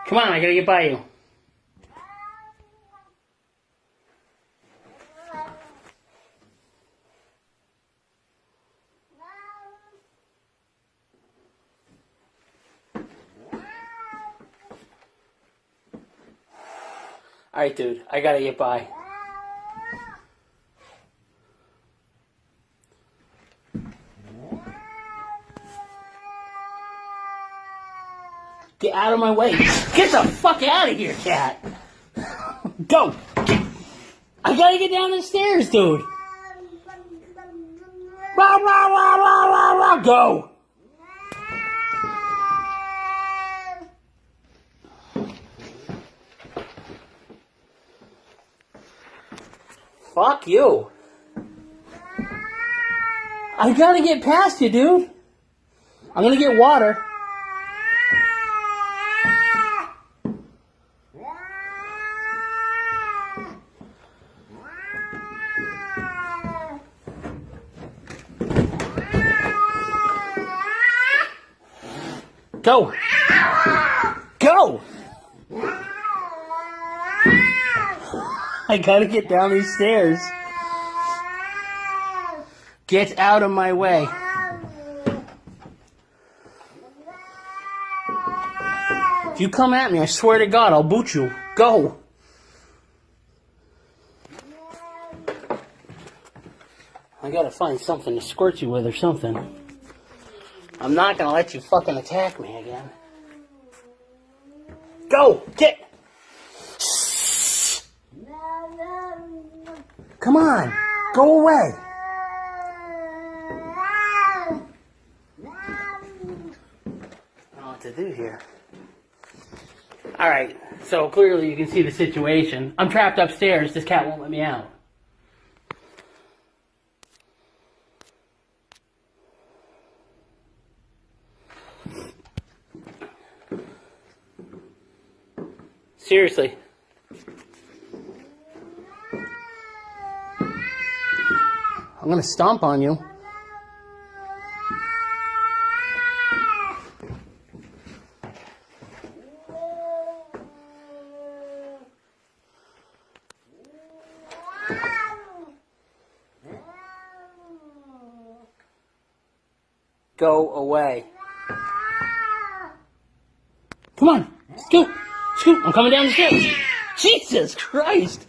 Come on, I gotta get by you. Alright, dude, I gotta get by. Get out of my way. Get the fuck out of here, cat. Go. I gotta get down the stairs, dude. Rah, rah, rah, rah, rah, rah. Go. Fuck you. I gotta get past you, dude. I'm gonna get water. Go. Go. I gotta get down these stairs. Get out of my way. If you come at me, I swear to God, I'll boot you. Go. I gotta find something to squirt you with or something. I'm not gonna let you fucking attack me again. Go! Get! Come on! Go away! I don't know what to do here. Alright, so clearly you can see the situation. I'm trapped upstairs. This cat won't let me out. Seriously. I'm gonna stomp on you. Go away. Come on, scoot, scoot. I'm coming down the stairs. Jesus Christ.